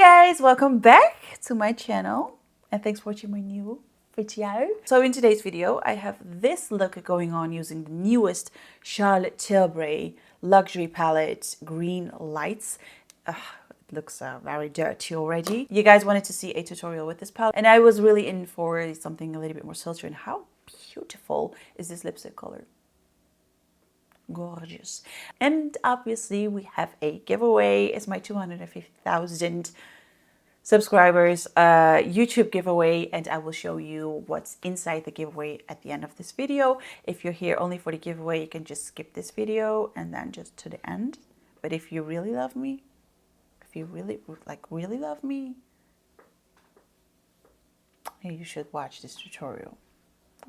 Guys, welcome back to my channel and thanks for watching my new video. So in today's video I have this look going on using the newest Charlotte Tilbury luxury palette, green lights. It looks very dirty already. You guys wanted to see a tutorial with this palette and I was really in for something a little bit more sultry. And how beautiful is this lipstick color? Gorgeous. And obviously we have a giveaway. It's my 250,000 subscribers YouTube giveaway, and I will show you what's inside the giveaway at the end of this video. If you're here only for the giveaway, you can just skip this video and then just to the end. But if you really love me, if you really love me, you should watch this tutorial.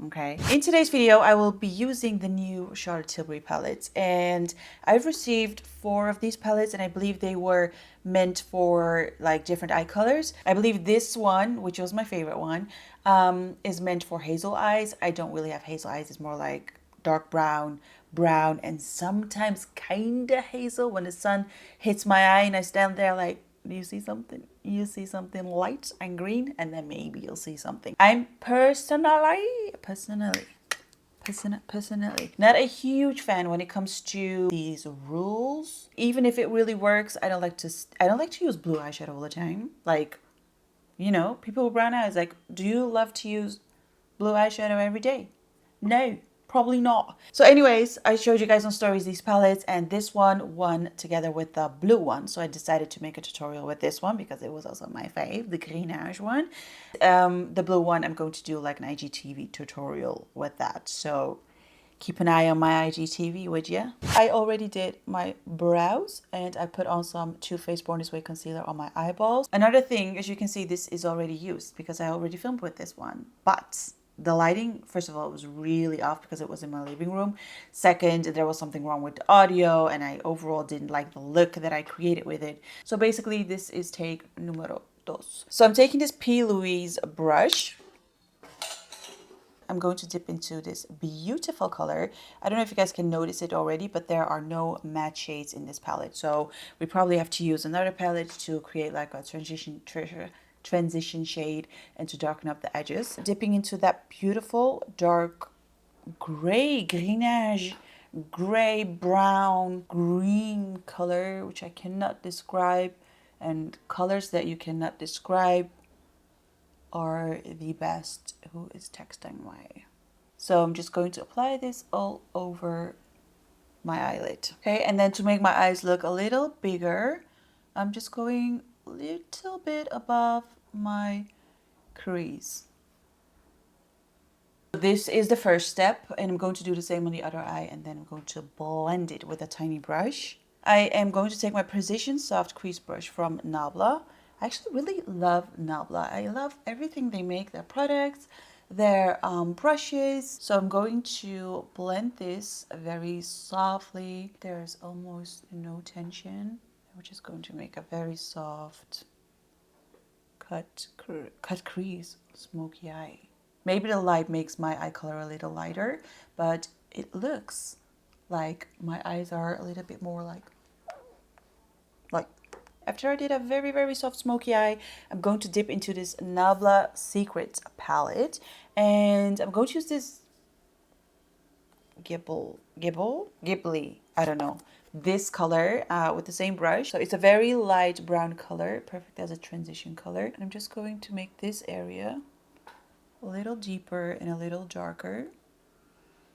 Okay, in today's video I will be using the new Charlotte Tilbury palettes, and I've received 4 of these palettes and I believe they were meant for like different eye colors. I believe this one, which was my favorite one, is meant for hazel eyes. I don't really have hazel eyes. It's more like dark brown, and sometimes kind of hazel. When the sun hits my eye and I stand there like, do you see something? You see something light and green, and then maybe you'll see something. I'm personally not a huge fan when it comes to these rules. Even if it really works, I don't like to use blue eyeshadow all the time. Like, you know, people with brown eyes, like, do you love to use blue eyeshadow every day? No. Probably not. So anyways, I showed you guys on stories these palettes, and this one won together with the blue one. So I decided to make a tutorial with this one because it was also my fave, the Greenage one. The blue one, I'm going to do like an IGTV tutorial with that. So keep an eye on my IGTV, would you? I already did my brows and I put on some Too Faced Born This Way concealer on my eyeballs. Another thing, as you can see, this is already used because I already filmed with this one. But the lighting, first of all, it was really off because it was in my living room. Second, there was something wrong with the audio and I overall didn't like the look that I created with it. So basically this is take numero dos. So I'm taking this P. Louise brush. I'm going to dip into this beautiful color. I don't know if you guys can notice it already, but there are no matte shades in this palette. So we probably have to use another palette to create like a transition shade and to darken up the edges. Dipping into that beautiful dark gray, greenage, gray, brown, green color, which I cannot describe. And colors that you cannot describe are the best. Who is texting me? So I'm just going to apply this all over my eyelid. Okay, and then to make my eyes look a little bigger, I'm just going a little bit above my crease. This is the first step, and I'm going to do the same on the other eye, and then I'm going to blend it with a tiny brush. I am going to take my Precision Soft Crease Brush from Nabla. I actually really love Nabla. I love everything they make, their products, their brushes. So I'm going to blend this very softly. There's almost no tension. We're just going to make a very soft cut crease, smoky eye. Maybe the light makes my eye color a little lighter, but it looks like my eyes are a little bit more like after I did a very, very soft smoky eye, I'm going to dip into this Nabla Secret palette, and I'm going to use this Ghibli, I don't know, this color with the same brush. So it's a very light brown color, perfect as a transition color. And I'm just going to make this area a little deeper and a little darker.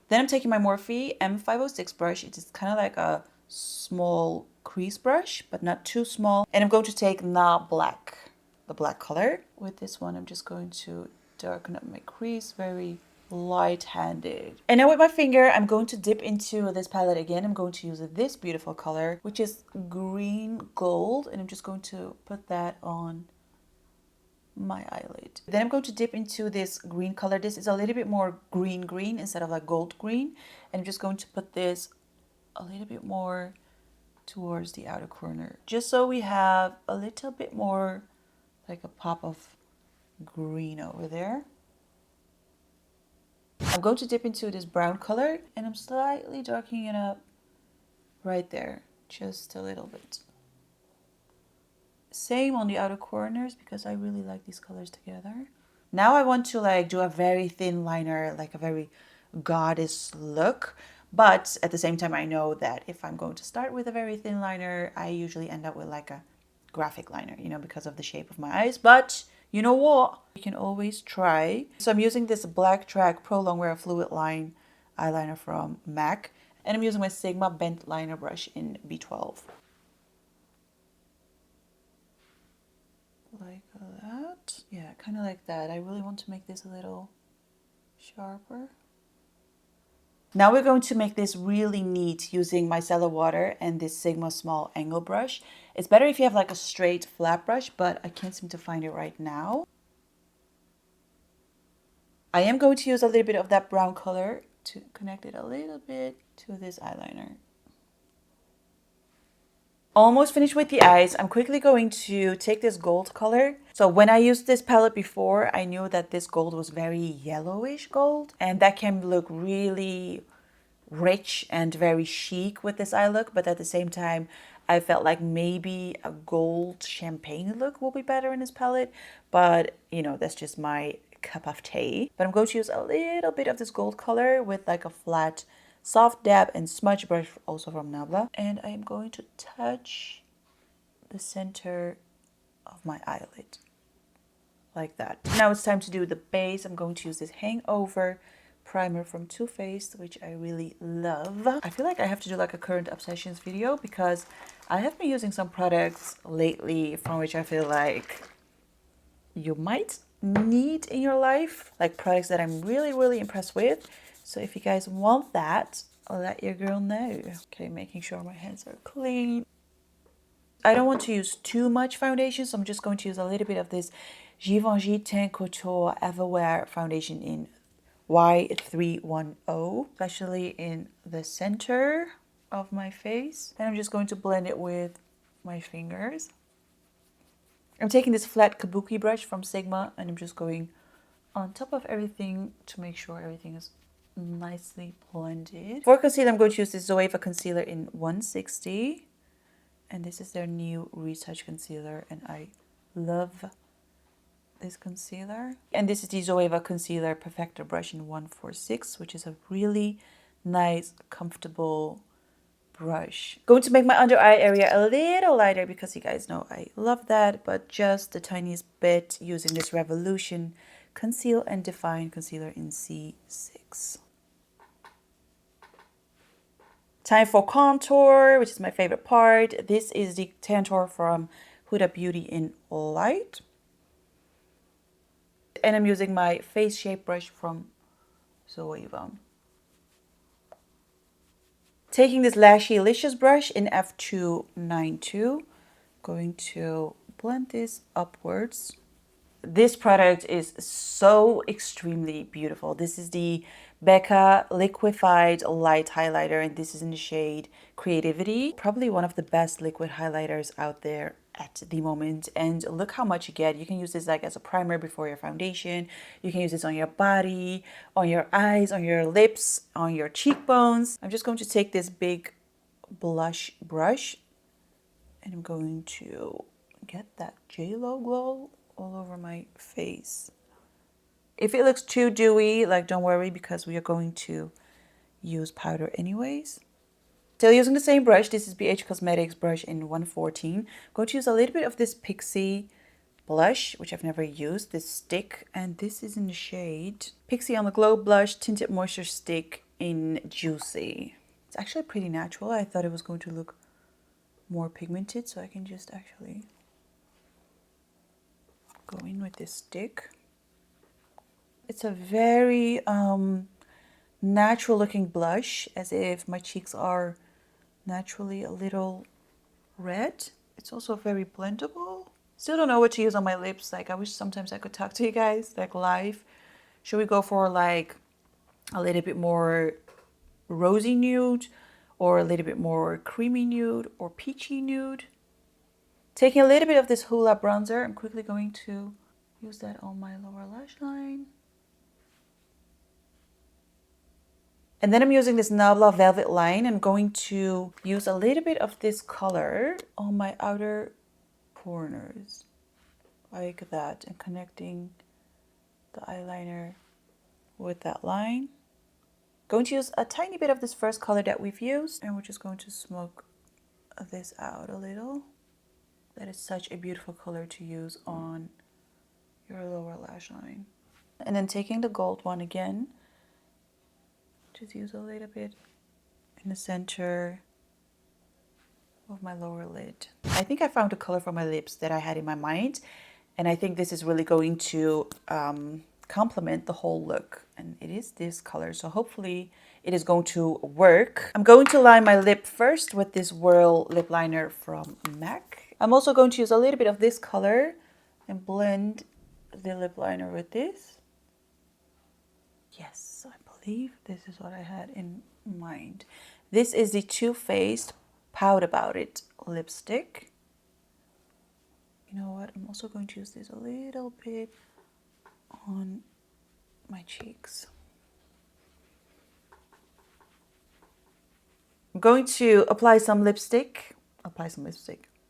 Then I'm taking my Morphe M506 brush. It is kind of like a small crease brush, but not too small. And I'm going to take Na Black, the black color. With this one, I'm just going to darken up my crease very light-handed. And now with my finger, I'm going to dip into this palette again. I'm going to use this beautiful color, which is green gold. And I'm just going to put that on my eyelid. Then I'm going to dip into this green color. This is a little bit more green instead of like gold green. And I'm just going to put this a little bit more towards the outer corner, just so we have a little bit more like a pop of green over there. I'm going to dip into this brown color and I'm slightly darkening it up right there, just a little bit. Same on the outer corners because I really like these colors together. Now I want to like do a very thin liner, like a very goddess look. But at the same time, I know that if I'm going to start with a very thin liner, I usually end up with like a graphic liner, you know, because of the shape of my eyes. But you know what? You can always try. So I'm using this Black Track Pro Longwear Fluid Line eyeliner from MAC. And I'm using my Sigma Bent Liner Brush in B12. Like that. Yeah, kind of like that. I really want to make this a little sharper. Now we're going to make this really neat using micellar water and this Sigma small angle brush. It's better if you have like a straight flat brush, but I can't seem to find it right now. I am going to use a little bit of that brown color to connect it a little bit to this eyeliner. Almost finished with the eyes. I'm quickly going to take this gold color. So when I used this palette before, I knew that this gold was very yellowish gold, and that can look really rich and very chic with this eye look, but at the same time I felt like maybe a gold champagne look will be better in this palette, but you know, that's just my cup of tea. But I'm going to use a little bit of this gold color with like a flat soft dab and smudge brush also from Nabla, and I am going to touch the center of my eyelid like that. Now it's time to do the base. I'm going to use this Hangover primer from Too Faced, which I really love. I feel like I have to do like a current obsessions video because I have been using some products lately from which I feel like you might need in your life, like products that I'm really impressed with. So if you guys want that, I'll let your girl know. Okay, making sure my hands are clean. I don't want to use too much foundation, so I'm just going to use a little bit of this Givenchy Teint Couture Everwear foundation in Y310, especially in the center of my face. And I'm just going to blend it with my fingers. I'm taking this flat kabuki brush from Sigma and I'm just going on top of everything to make sure everything is nicely blended. For concealer, I'm going to use this Zoeva concealer in 160. And this is their new Retouch concealer and I love this concealer. And this is the Zoeva Concealer Perfector brush in 146, which is a really nice, comfortable brush. Going to make my under eye area a little lighter because you guys know I love that, but just the tiniest bit using this Revolution Conceal and Define Concealer in C6. Time for contour, which is my favorite part. This is the Tantour from Huda Beauty in Light. And I'm using my face shape brush from Zoeva. Taking this Lashy Licious brush in F292, going to blend this upwards. This product is so extremely beautiful. This is the Becca Liquefied Light Highlighter, and this is in the shade Creativity. Probably one of the best liquid highlighters out there at the moment. And look how much you get. You can use this like as a primer before your foundation. You can use this on your body, on your eyes, on your lips, on your cheekbones. I'm just going to take this big blush brush and I'm going to get that JLo glow all over my face. If it looks too dewy, like don't worry because we are going to use powder anyways. Still using the same brush. This is BH Cosmetics brush in 114. I'm going to use a little bit of this Pixie blush, which I've never used, this stick, and this is in the shade Pixie on the Glow Blush Tinted Moisture Stick in Juicy. It's actually pretty natural. I thought it was going to look more pigmented, so I can just actually go in with this stick. It's a very natural looking blush, as if my cheeks are naturally a little red. It's also very blendable. Still don't know what to use on my lips. Like I wish sometimes I could talk to you guys like live. Should we go for like a little bit more rosy nude or a little bit more creamy nude or peachy nude? Taking a little bit of this Hola bronzer, I'm quickly going to use that on my lower lash line. And then I'm using this Nabla Velvet line. I'm going to use a little bit of this color on my outer corners like that and connecting the eyeliner with that line. Going to use a tiny bit of this first color that we've used, and we're just going to smoke this out a little. That is such a beautiful color to use on your lower lash line. And then taking the gold one again, just use a little bit in the center of my lower lid. I think I found a color for my lips that I had in my mind, and I think this is really going to complement the whole look, and it is this color, so hopefully it is going to work. I'm going to line my lip first with this Whirl lip liner from MAC. I'm also going to use a little bit of this color and blend the lip liner with this. Yes, I believe this is what I had in mind. This is the Too Faced Pout About It lipstick. You know what? I'm also going to use this a little bit on my cheeks. I'm going to apply some lipstick.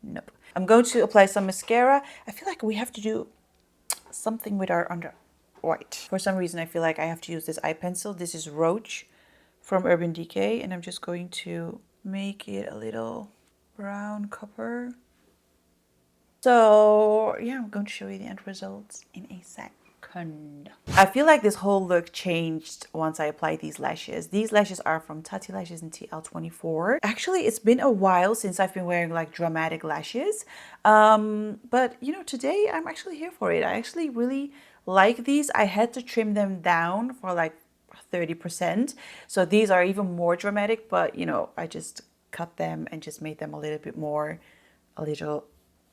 Nope. I'm going to apply some mascara. I feel like we have to do something with our under white. For some reason, I feel like I have to use this eye pencil. This is Roach from Urban Decay, and I'm just going to make it a little brown copper. So yeah, I'm going to show you the end results in a second. I feel like this whole look changed once I applied these lashes. These lashes are from Tati Lashes in TL24. Actually, it's been a while since I've been wearing like dramatic lashes. But you know, today I'm actually here for it. I actually really like these. I had to trim them down for like 30%. So these are even more dramatic, but you know, I just cut them and just made them a little bit more, a little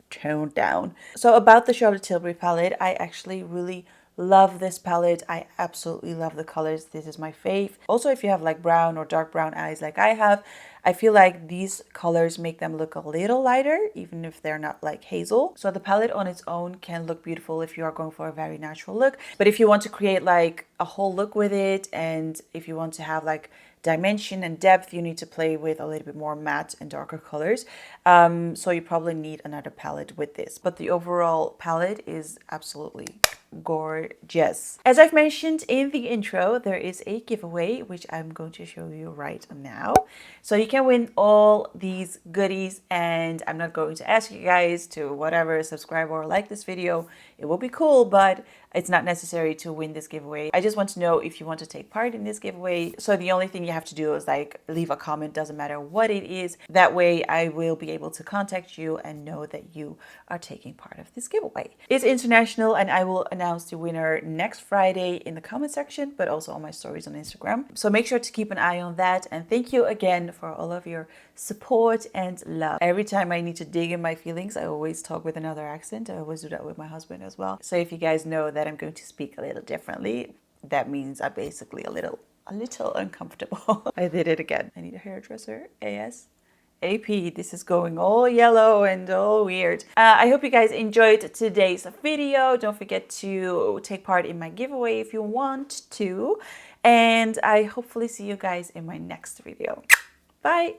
toned down. So about the Charlotte Tilbury palette, I actually really love this palette. I absolutely love the colors. This is my fave. Also, if you have like brown or dark brown eyes like I have, I feel like these colors make them look a little lighter, even if they're not like hazel. So the palette on its own can look beautiful if you are going for a very natural look. But if you want to create like a whole look with it, and if you want to have like dimension and depth, you need to play with a little bit more matte and darker colors. So you probably need another palette with this. But the overall palette is absolutely gorgeous. As I've mentioned in the intro, there is a giveaway which I'm going to show you right now. So you can win all these goodies, and I'm not going to ask you guys to whatever, subscribe or like this video. It will be cool, but it's not necessary to win this giveaway. I just want to know if you want to take part in this giveaway. So the only thing you have to do is like leave a comment, doesn't matter what it is. That way I will be able to contact you and know that you are taking part of this giveaway. It's international, and I will announce the winner next Friday in the comment section, but also on my stories on Instagram. So make sure to keep an eye on that. And thank you again for all of your support and love. Every time I need to dig in my feelings, I always talk with another accent. I always do that with my husband as well. So if you guys know that I'm going to speak a little differently, that means I'm basically a little uncomfortable. I did it again. I need a hairdresser. AP, this is going all yellow and all weird. I hope you guys enjoyed today's video. Don't forget to take part in my giveaway if you want to. And I hopefully see you guys in my next video. Bye!